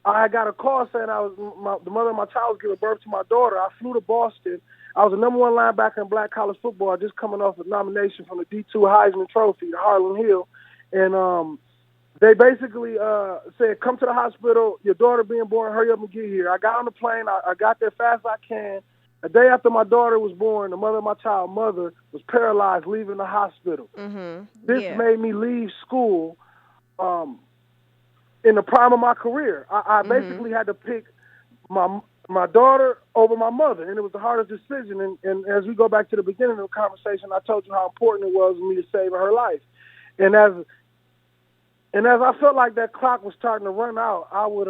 [SPEAKER 16] I got a call saying the mother of my child was giving birth to my daughter. I flew to Boston. I was the number 1 linebacker in black college football, just coming off a nomination from the D2 Heisman Trophy to Harlan Hill. And they basically said, come to the hospital, your daughter being born, hurry up and get here. I got on the plane. I got there fast as I can. A day after my daughter was born, the mother of my child's mother was paralyzed leaving the hospital. This made me leave school in the prime of my career. I basically had to pick my daughter over my mother, and it was the hardest decision. And as we go back to the beginning of the conversation, I told you how important it was for me to save her life. And as I felt like that clock was starting to run out, I would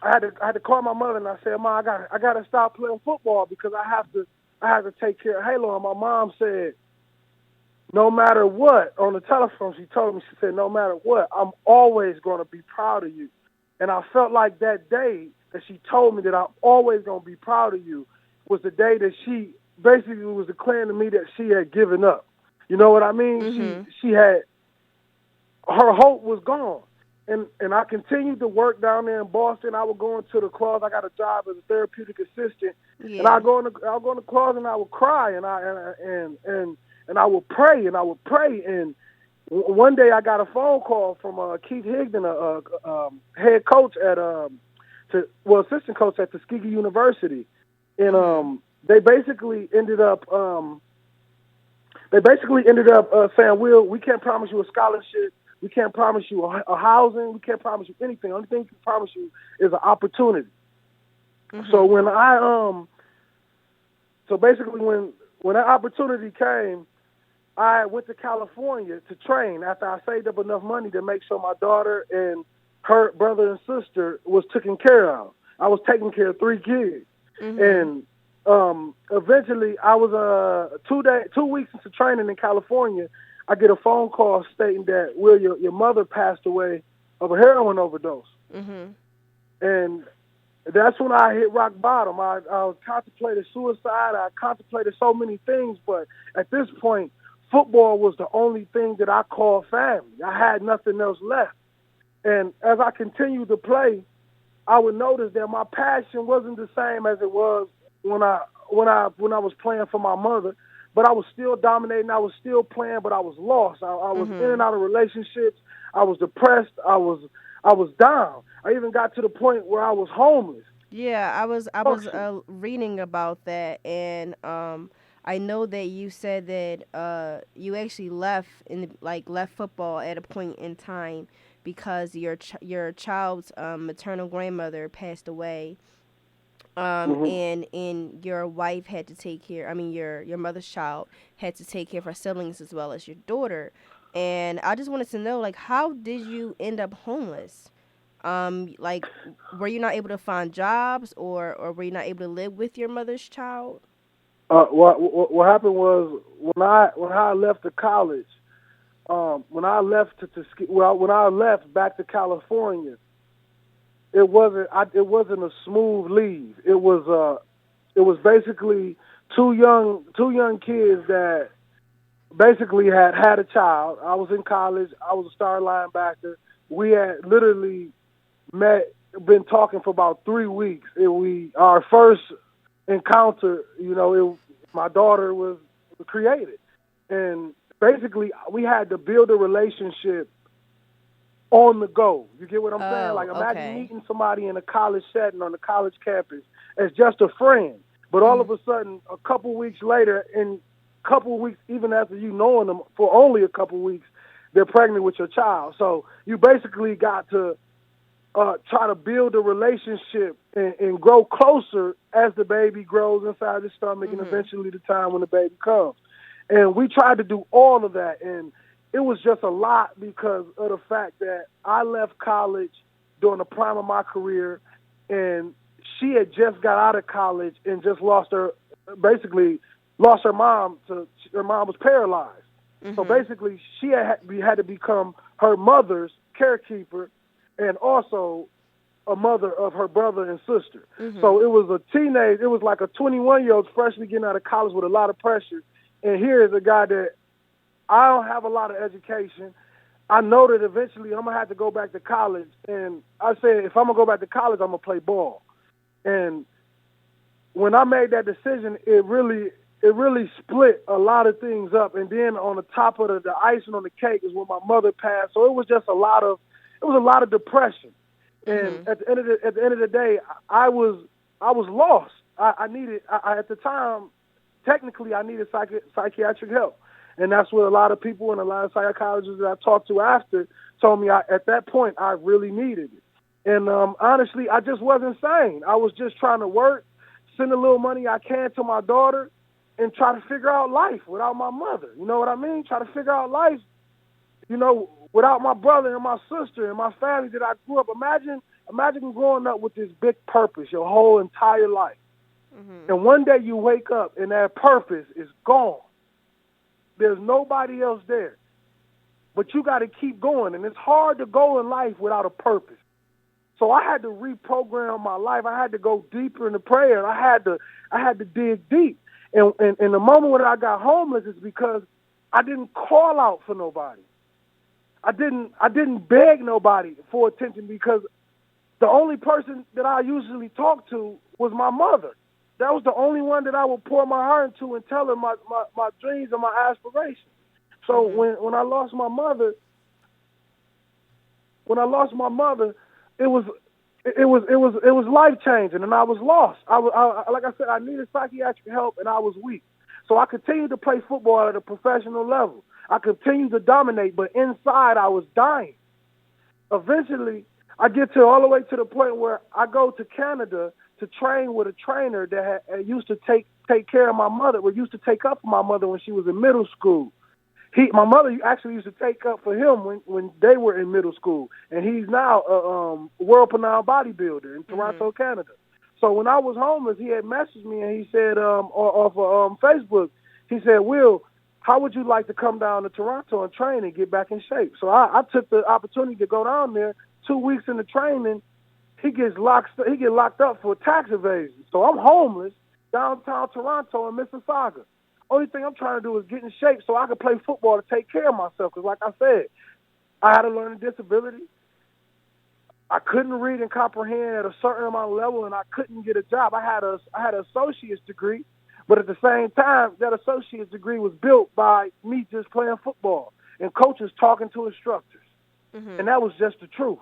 [SPEAKER 16] I had to call my mother, and I said, "Mom, I got to stop playing football because I have to take care of Halo." And my mom said, "No matter what," on the telephone, she told me, she said, "No matter what, I'm always going to be proud of you." And I felt like that day that she told me that I'm always going to be proud of you was the day that she basically was declaring to me that she had given up. You know what I mean?
[SPEAKER 2] Mm-hmm.
[SPEAKER 16] She had, her hope was gone. And I continued to work down there in Boston. I would go into the claws. I got a job as a therapeutic assistant, and I'll go in the claws and I would cry and I would pray and I would pray. And one day I got a phone call from Keith Higdon, head coach at assistant coach at Tuskegee University, and they basically ended up saying, we can't promise you a scholarship. We can't promise you a housing. We can't promise you anything. The only thing we can promise you is an opportunity. Mm-hmm. So when when that opportunity came, I went to California to train after I saved up enough money to make sure my daughter and her brother and sister was taken care of. I was taking care of 3 kids. Mm-hmm. And eventually I was 2 weeks into training in California, I get a phone call stating that, Will, your mother passed away of a heroin overdose. Mm-hmm. And that's when I hit rock bottom. I contemplated suicide. I contemplated so many things, but at this point, football was the only thing that I called family. I had nothing else left. And as I continued to play, I would notice that my passion wasn't the same as it was when I was playing for my mother. But I was still dominating. I was still playing, but I was lost. I was in and out of relationships. I was depressed. I was down. I even got to the point where I was homeless.
[SPEAKER 2] Yeah, I was reading about that, and I know that you said that you actually left football at a point in time because your child's maternal grandmother passed away. And your wife had to take care, your mother's child had to take care of her siblings as well as your daughter. And I just wanted to know, how did you end up homeless? Were you not able to find jobs or were you not able to live with your mother's child?
[SPEAKER 16] What happened was when I left the college, when I left back to California, it wasn't a smooth leave. It was basically two young kids that basically had a child. I was in college. I was a star linebacker. We had literally been talking for about 3 weeks. Our first encounter, my daughter was created, and basically we had to build a relationship on the go. You get what I'm saying? Imagine meeting somebody in a college setting on the college campus as just a friend, but all of a sudden, a couple weeks later, even after you knowing them for only a couple weeks, they're pregnant with your child. So you basically got to try to build a relationship and grow closer as the baby grows inside the stomach and eventually the time when the baby comes. And we tried to do all of that, and it was just a lot because of the fact that I left college during the prime of my career, and she had just got out of college and just lost her mom. Her mom was paralyzed. Mm-hmm. So basically she had to become her mother's carekeeper and also a mother of her brother and sister. Mm-hmm. So it was it was like a 21-year-old freshly getting out of college with a lot of pressure. And here is a guy that I don't have a lot of education. I know that eventually I'm going to have to go back to college. And I said, if I'm going to go back to college, I'm going to play ball. And when I made that decision, it really split a lot of things up. And then on the top of the icing on the cake is when my mother passed. So it was just a lot of depression. And at the end of the day, I was lost. At the time, technically I needed psychiatric help. And that's what a lot of people and a lot of psychologists that I talked to after told me at that point I really needed it. And honestly, I just wasn't sane. I was just trying to work, send a little money I can to my daughter, and try to figure out life without my mother. You know what I mean? Try to figure out life, without my brother and my sister and my family that I grew up. Imagine Imagine growing up with this big purpose your whole entire life. And one day you wake up and that purpose is gone. There's nobody else there. But you got to keep going. And it's hard to go in life without a purpose. So I had to reprogram my life. I had to go deeper into prayer. I had to dig deep. And the moment when I got homeless is because I didn't call out for nobody. I didn't beg nobody for attention because the only person that I usually talk to was my mother. That was the only one that I would pour my heart into and tell her my dreams and my aspirations. So when I lost my mother, it was life changing, and I was lost. Like I said, I needed psychiatric help, and I was weak. So I continued to play football at a professional level. I continued to dominate, but inside I was dying. Eventually, I get all the way to the point where I go to Canada to train with a trainer that used to take care of my mother, used to take up for my mother when she was in middle school. My mother actually used to take up for him when they were in middle school, and he's now a world-renowned bodybuilder in Toronto, Canada. So when I was homeless, he had messaged me, and he said off of Facebook, he said, Will, how would you like to come down to Toronto and train and get back in shape? So I took the opportunity to go down there. 2 weeks into training, he gets locked up for tax evasion. So I'm homeless downtown Toronto in Mississauga. Only thing I'm trying to do is get in shape so I can play football to take care of myself. Because like I said, I had a learning disability. I couldn't read and comprehend at a certain amount of level, and I couldn't get a job. I had an associate's degree, but at the same time, that associate's degree was built by me just playing football and coaches talking to instructors. And that was just the truth.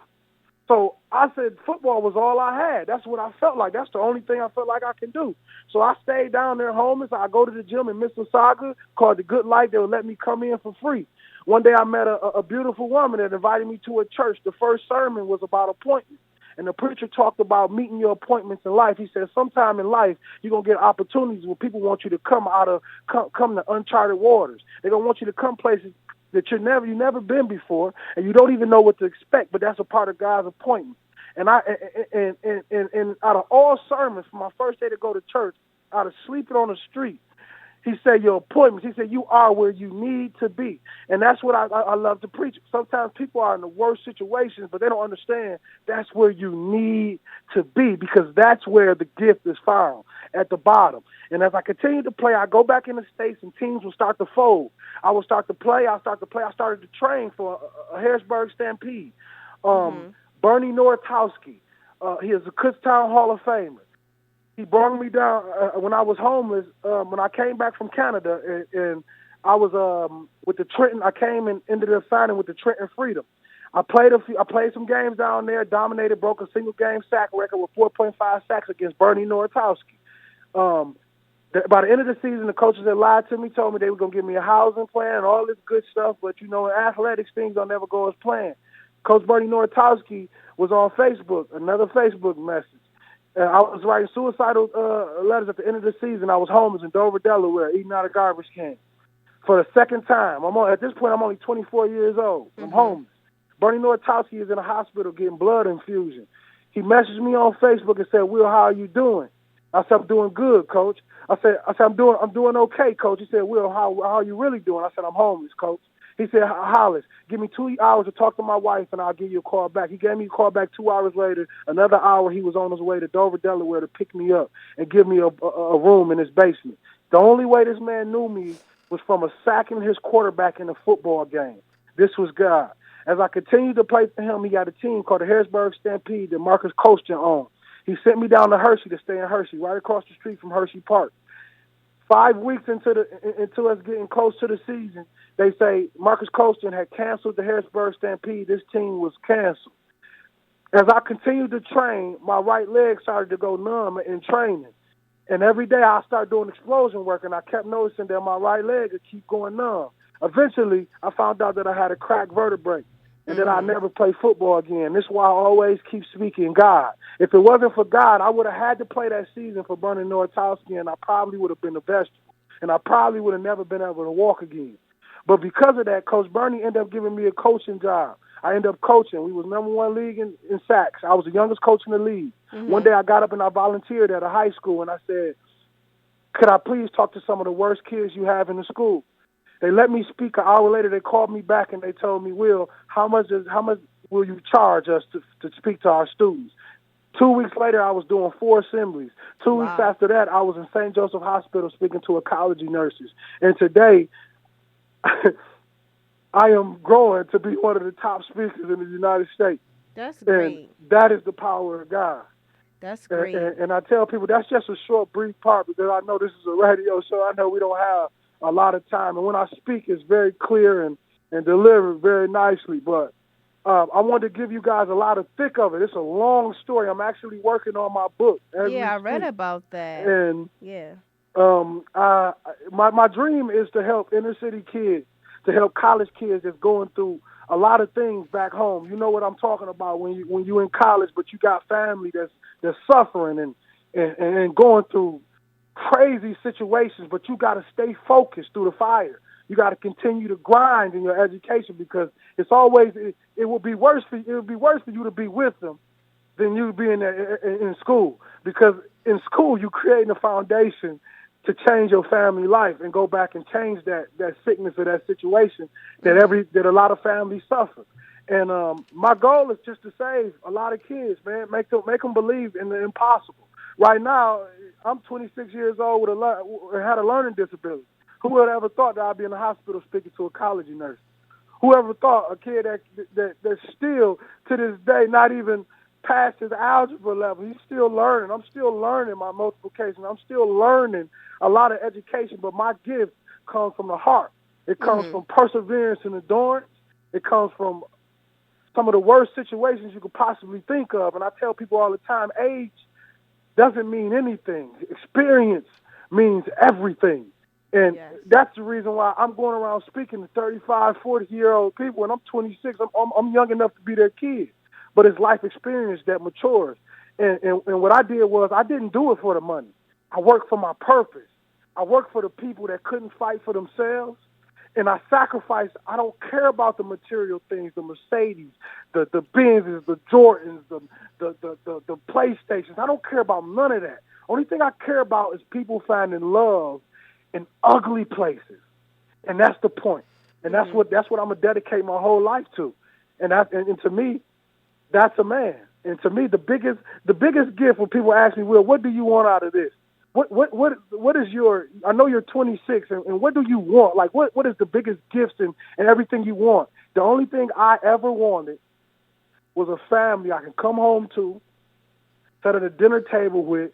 [SPEAKER 16] So I said football was all I had. That's what I felt like. That's the only thing I felt like I can do. So I stayed down there homeless. I go to the gym in Mississauga called The Good Life. They would let me come in for free. One day I met a beautiful woman that invited me to a church. The first sermon was about appointments. And the preacher talked about meeting your appointments in life. He said sometime in life you're going to get opportunities where people want you to come to uncharted waters. They're going to want you to come places that you've never been before, and you don't even know what to expect, but that's a part of God's appointment. And out of all sermons, for my first day to go to church, out of sleeping on the street, he said, your appointments, he said, you are where you need to be. And that's what I love to preach. Sometimes people are in the worst situations, but they don't understand that's where you need to be, because that's where the gift is found, at the bottom. And as I continue to play, I go back in the States and teams will start to fold. I will start to play. I started to train for a Harrisburg Stampede. Bernie Nortowski, he is a Kutztown Hall of Famer. He brought me down when I was homeless. When I came back from Canada, and I was with the Trenton. I came and ended up signing with the Trenton Freedom. I played some games down there, dominated, broke a single game sack record with 4.5 sacks against Bernie Nortowski. By the end of the season, the coaches that lied to me told me they were going to give me a housing plan and all this good stuff. But, in athletics, things don't never go as planned. Coach Bernie Nortowski was on Facebook, another Facebook message. I was writing suicidal letters at the end of the season. I was homeless in Dover, Delaware, eating out of garbage cans for the second time. At this point, I'm only 24 years old. I'm homeless. Bernie Nortowski is in a hospital getting blood infusion. He messaged me on Facebook and said, Will, how are you doing? I said, I'm doing good, Coach. I said, I'm doing okay, Coach. He said, Will, how are you really doing? I said, I'm homeless, Coach. He said, Hollis, give me 2 hours to talk to my wife, and I'll give you a call back. He gave me a call back 2 hours later. Another hour, he was on his way to Dover, Delaware to pick me up and give me a room in his basement. The only way this man knew me was from a sacking his quarterback in a football game. This was God. As I continued to play for him, he got a team called the Harrisburg Stampede that Marcus Kutztown owned. He sent me down to Hershey to stay in Hershey, right across the street from Hershey Park. 5 weeks into us getting close to the season, they say Marcus Kutztown had canceled the Harrisburg Stampede. This team was canceled. As I continued to train, my right leg started to go numb in training. And every day I started doing explosion work, and I kept noticing that my right leg would keep going numb. Eventually, I found out that I had a cracked vertebrae and that I never play football again. This is why I always keep speaking God. If it wasn't for God, I would have had to play that season for Bernie Nortowski, and I probably would have been a vegetable, and I probably would have never been able to walk again. But because of that, Coach Bernie ended up giving me a coaching job. I ended up coaching. We was #1 league in sacks. I was the youngest coach in the league. One day I got up and I volunteered at a high school, and I said, could I please talk to some of the worst kids you have in the school? They let me speak. An hour later, they called me back and they told me, Will, how much will you charge us to speak to our students? 2 weeks later, I was doing 4 assemblies. 2 weeks after that, I was in St. Joseph Hospital speaking to oncology nurses. And today, I am growing to be one of the top speakers in the United States.
[SPEAKER 2] That's great.
[SPEAKER 16] And that is the power of God.
[SPEAKER 2] That's great.
[SPEAKER 16] And I tell people that's just a short, brief part because I know this is a radio show. I know we don't have a lot of time. And when I speak, it's very clear and delivered very nicely. But I wanted to give you guys a lot of thick of it. It's a long story. I'm actually working on my book.
[SPEAKER 2] Yeah, I read about that.
[SPEAKER 16] And
[SPEAKER 2] yeah,
[SPEAKER 16] my dream is to help inner city kids, to help college kids that's going through a lot of things back home. You know what I'm talking about when you in college, but you got family that's suffering and going through crazy situations, but you got to stay focused through the fire. You got to continue to grind in your education because it's always it will be worse for you to be with them than you being in school, because in school you creating a foundation to change your family life and go back and change that sickness or that situation that a lot of families suffer. And my goal is just to save a lot of kids, man. Make them believe in the impossible. Right now, I'm 26 years old and had a learning disability. Who would have ever thought that I'd be in the hospital speaking to oncology nurse? Whoever thought a kid that's still to this day not even past his algebra level, he's still learning. I'm still learning my multiplication. I'm still learning a lot of education, but my gift comes from the heart. It comes from perseverance and endurance. It comes from some of the worst situations you could possibly think of. And I tell people all the time, age doesn't mean anything. Experience means everything. And that's the reason why I'm going around speaking to 35, 40-year-old people, and I'm 26. I'm young enough to be their kid. But it's life experience that matures. And what I did was I didn't do it for the money. I worked for my purpose. I worked for the people that couldn't fight for themselves. And I sacrificed. I don't care about the material things, the Mercedes, the Benzes, the Jordans, the PlayStations. I don't care about none of that. Only thing I care about is people finding love in ugly places. And that's the point. And that's what I'm gonna dedicate my whole life to. And to me, that's a man. And to me, the biggest gift when people ask me, Will, what do you want out of this? What is your? I know you're 26, and what do you want? Like, what is the biggest gifts and everything you want? The only thing I ever wanted was a family I can come home to, sit at a dinner table with,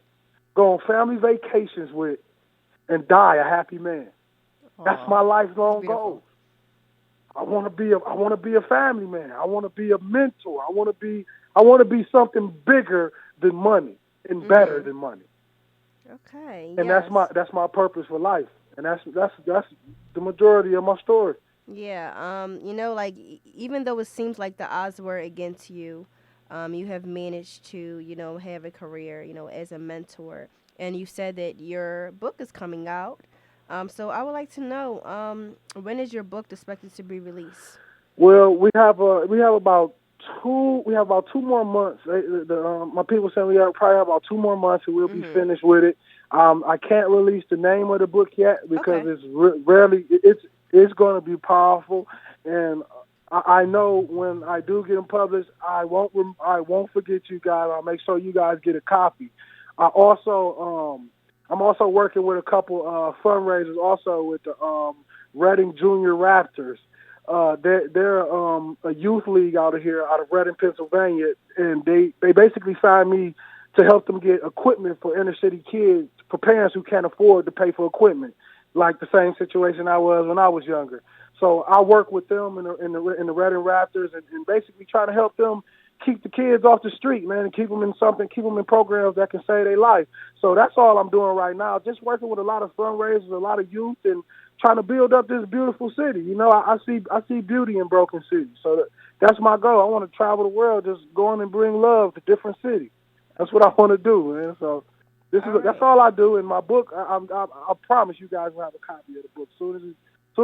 [SPEAKER 16] go on family vacations with, and die a happy man. That's my lifelong goal. I want to be a family man. I want to be a mentor. I want to be something bigger than money and better than money.
[SPEAKER 2] Okay.
[SPEAKER 16] And that's my purpose for life. And that's the majority of my story.
[SPEAKER 2] Yeah. Like even though it seems like the odds were against you, you have managed to, have a career, as a mentor. And you said that your book is coming out. So I would like to know, when is your book expected to be released?
[SPEAKER 16] Well, we have about 2 more months. My people say we probably have about 2 more months and we'll be finished with it. I can't release the name of the book yet because it's going to be powerful, and I know when I do get them published, I won't forget you guys. I'll make sure you guys get a copy. I'm also working with a couple fundraisers, also with the Reading Junior Raptors. They're a youth league out of Reading, Pennsylvania, and they basically signed me to help them get equipment for inner city kids, for parents who can't afford to pay for equipment, like the same situation I was when I was younger. So I work with them in the Reading Raptors and basically try to help them keep the kids off the street, man, and keep them in programs that can save their life. So that's all I'm doing right now, just working with a lot of fundraisers, a lot of youth, and trying to build up this beautiful city. I see beauty in broken cities. So that's my goal. I want to travel the world, just going and bring love to different cities. That's what I want to do, man. So that's all I do. In my book, I promise you guys will have a copy of the book as soon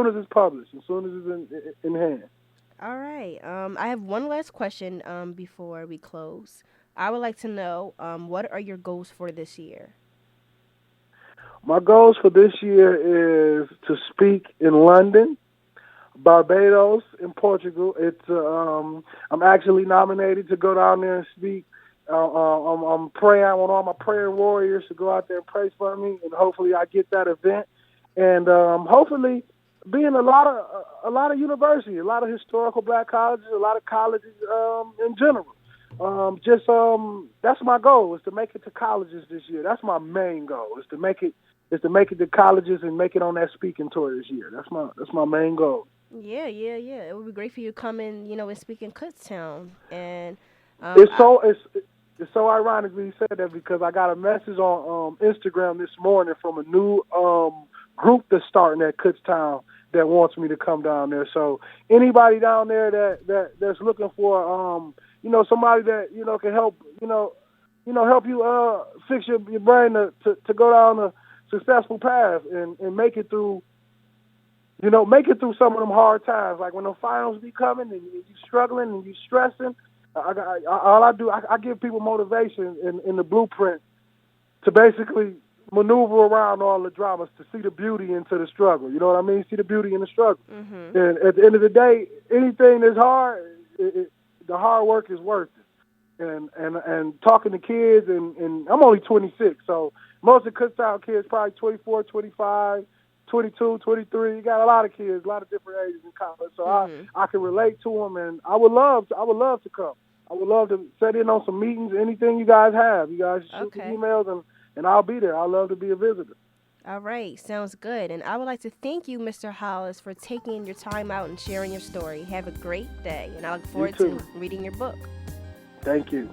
[SPEAKER 16] as it's published, as soon as it's in hand.
[SPEAKER 2] All right. I have one last question before we close. I would like to know what are your goals for this year?
[SPEAKER 16] My goals for this year is to speak in London, Barbados, and Portugal. I'm actually nominated to go down there and speak. I'm praying. I want all my prayer warriors to go out there and pray for me, and hopefully I get that event. And hopefully be in a lot of universities, a lot of historical black colleges, a lot of colleges in general. That's my goal, is to make it to colleges this year. That's my main goal, is to make it to colleges and make it on that speaking tour this year. That's my main goal.
[SPEAKER 2] Yeah. It would be great for you to come in, and speak in Kutztown. And
[SPEAKER 16] it's so ironic that you said that, because I got a message on Instagram this morning from a new group that's starting at Kutztown that wants me to come down there. So anybody down there that's looking for somebody that can help help you fix your brain to go down a successful path and make it through some of them hard times, like when the finals be coming and you struggling and you stressing. I give people motivation in the blueprint to basically maneuver around all the dramas, to see the beauty into the struggle. You know what I mean? See the beauty in the struggle. Mm-hmm. And at the end of the day, anything that's hard, the hard work is worth it. And talking to kids, and I'm only 26, so most of the Kutztown kids probably 24, 25, 22, 23. You got a lot of kids, a lot of different ages in college, so I can relate to them, and I would love to come. I would love to set in on some meetings, anything you guys have. You guys shoot me emails, and I'll be there. I'd love to be a visitor.
[SPEAKER 2] All right, sounds good. And I would like to thank you, Mr. Hollis, for taking your time out and sharing your story. Have a great day, and I look forward to reading your book.
[SPEAKER 16] Thank you.